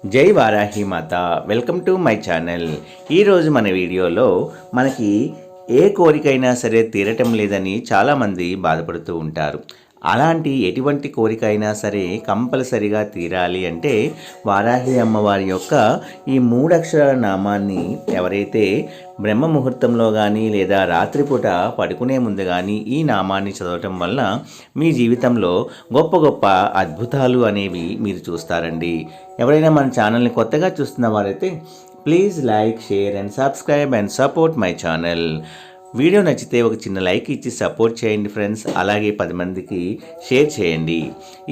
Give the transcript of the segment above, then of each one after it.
జై వారాహి మాత. Welcome to my channel. ఈరోజు మన వీడియోలో మనకి ఏ కోరికైనా సరే తీరటం లేదని చాలామంది బాధపడుతూ ఉంటారు. అలాంటి ఎటువంటి కోరిక అయినా సరే కంపల్సరిగా తీరాలి అంటే వారాహి అమ్మవారి యొక్క ఈ 3 అక్షరాల నామాన్ని ఎవరైతే బ్రహ్మ ముహూర్తంలో కానీ లేదా రాత్రిపూట పడుకునే ముందు కానీ ఈ నామాన్ని చదవటం వల్ల మీ జీవితంలో గొప్ప గొప్ప అద్భుతాలు అనేవి మీరు చూస్తారండి. ఎవరైనా మన ఛానల్ని కొత్తగా చూస్తున్న వారైతే please like, share and subscribe and support my channel. Video నచ్చితే ఒక చిన్న లైక్ ఇచ్చి సపోర్ట్ చేయండి ఫ్రెండ్స్. అలాగే 10 మందికి షేర్ చేయండి.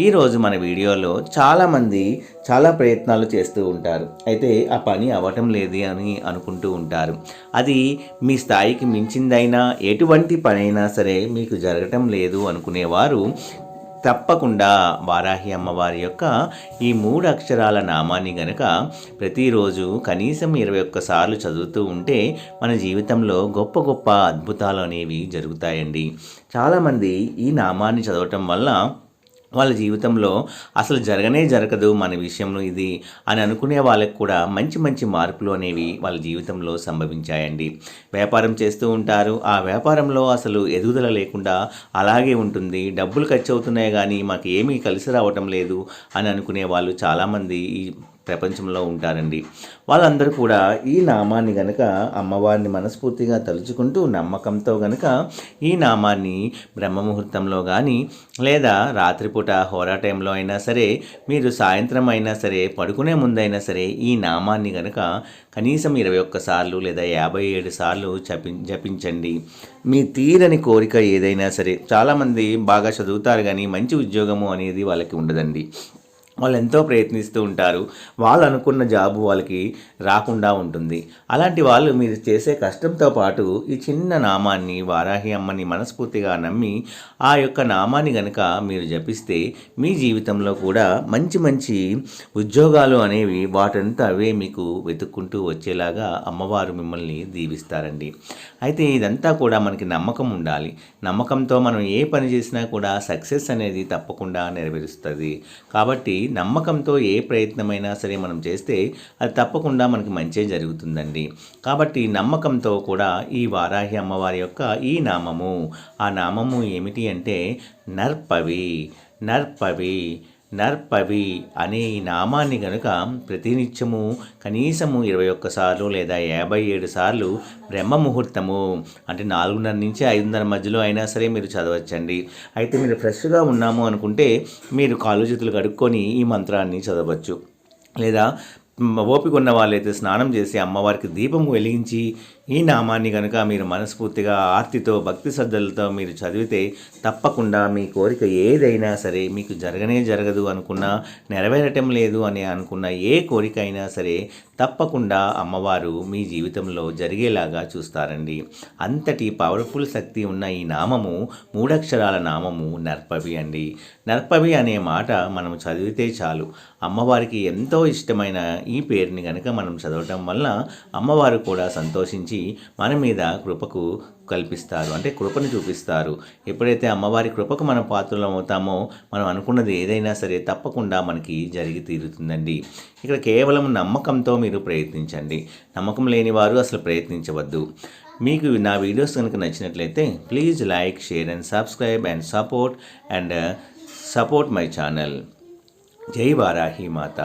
ఈరోజు మన వీడియోలో చాలామంది చాలా ప్రయత్నాలు చేస్తూ ఉంటారు. అయితే ఆ పని అవ్వటం లేదు అని అనుకుంటూ ఉంటారు. అది మీ స్థాయికి మించిందైనా ఎటువంటి పనైనా సరే మీకు జరగటం లేదు అనుకునేవారు తప్పకుండా వారాహి అమ్మవారి యొక్క ఈ 3 అక్షరాల నామాన్ని గనక ప్రతిరోజు కనీసం 21 సార్లు చదువుతూ ఉంటే మన జీవితంలో గొప్ప గొప్ప అద్భుతాలు అనేవి జరుగుతాయండి. చాలామంది ఈ నామాన్ని చదవటం వల్ల వాళ్ళ జీవితంలో అసలు జరగదు మన విషయంలో ఇది అని అనుకునే వాళ్ళకి కూడా మంచి మంచి మార్పులు అనేవి వాళ్ళ జీవితంలో సంభవించాయండి. వ్యాపారం చేస్తూ ఉంటారు. ఆ వ్యాపారంలో అసలు ఎదుగుదల లేకుండా అలాగే ఉంటుంది. డబ్బులు ఖర్చు అవుతున్నాయి కానీ మాకు ఏమీ కలిసి రావటం లేదు అని అనుకునే వాళ్ళు చాలామంది ఈ ప్రపంచంలో ఉంటారండి. వాళ్ళందరూ కూడా ఈ నామాన్ని గనక అమ్మవారిని మనస్ఫూర్తిగా తలుచుకుంటూ నమ్మకంతో గనక ఈ నామాన్ని బ్రహ్మముహూర్తంలో కానీ లేదా రాత్రిపూట హోరా టైంలో అయినా సరే, మీరు సాయంత్రం అయినా సరే, పడుకునే ముందైనా సరే ఈ నామాన్ని గనక కనీసం 21 సార్లు లేదా 57 సార్లు జపించండి. మీ తీరని కోరిక ఏదైనా సరే, చాలామంది బాగా చదువుతారు కానీ మంచి ఉద్యోగము అనేది వాళ్ళకి ఉండదండి. వాళ్ళు ఎంతో ప్రయత్నిస్తూ ఉంటారు. వాళ్ళు అనుకున్న జాబు వాళ్ళకి రాకుండా ఉంటుంది. అలాంటి వాళ్ళు మీరు చేసే కష్టంతో పాటు ఈ చిన్న నామాన్ని వారాహి అమ్మని మనస్ఫూర్తిగా నమ్మి ఆ యొక్క నామాన్ని గనక మీరు జపిస్తే మీ జీవితంలో కూడా మంచి మంచి ఉద్యోగాలు అనేవి వాటంతా అవే మీకు వెతుక్కుంటూ వచ్చేలాగా అమ్మవారు మిమ్మల్ని దీవిస్తారండి. అయితే ఇదంతా కూడా మనకి నమ్మకం ఉండాలి. నమ్మకంతో మనం ఏ పని చేసినా కూడా సక్సెస్ అనేది తప్పకుండా నెరవేరుస్తుంది. కాబట్టి నమ్మకంతో ఏ ప్రయత్నమైనా సరే మనం చేస్తే అది తప్పకుండా మనకి మంచి జరుగుతుందండి. కాబట్టి నమ్మకంతో కూడా ఈ వారాహి అమ్మవారి యొక్క ఈ నామము, ఆ నామము ఏమిటి అంటే నర్పవి నర్పవి నర్పవి అనే ఈ నామాన్ని గనుక ప్రతినిత్యము కనీసము 21 సార్లు లేదా 57 సార్లు బ్రహ్మ ముహూర్తము అంటే 4:30 నుంచి 5:30 మధ్యలో అయినా సరే మీరు చదవచ్చండి. అయితే మీరు ఫ్రెష్గా ఉన్నాము అనుకుంటే మీరు కాళ్ళు చేతులు కడుక్కొని ఈ మంత్రాన్ని చదవచ్చు. లేదా ఓపిక ఉన్న వాళ్ళైతే స్నానం చేసి అమ్మవారికి దీపం వెలిగించి ఈ నామాన్ని కనుక మీరు మనస్ఫూర్తిగా ఆర్తితో భక్తి శ్రద్ధలతో మీరు చదివితే తప్పకుండా మీ కోరిక ఏదైనా సరే, మీకు జరగదు అనుకున్నా, నెరవేరటం లేదు అని అనుకున్న ఏ కోరిక అయినా సరే తప్పకుండా అమ్మవారు మీ జీవితంలో జరిగేలాగా చూస్తారండి. అంతటి పవర్ఫుల్ శక్తి ఉన్న ఈ నామము 3 అక్షరాల నామము నర్పవి అండి. నర్పవి అనే మాట మనం చదివితే చాలు. అమ్మవారికి ఎంతో ఇష్టమైన ఈ పేరుని కనుక మనం చదవటం వల్ల అమ్మవారు కూడా సంతోషించి మన మీద కృపకు కల్పిస్తారు, అంటే కృపను చూపిస్తారు. ఎప్పుడైతే అమ్మవారి కృపకు మనం పాత్రలం అవుతామో మనం అనుకున్నది ఏదైనా సరే తప్పకుండా మనకి జరిగి తీరుతుందండి. ఇక్కడ కేవలం నమ్మకంతో మీరు ప్రయత్నించండి. నమ్మకం లేని వారు అసలు ప్రయత్నించవద్దు. మీకు నా వీడియోస్ కనుక నచ్చినట్లయితే please like, share and subscribe and support my channel. జై వారాహి మాత.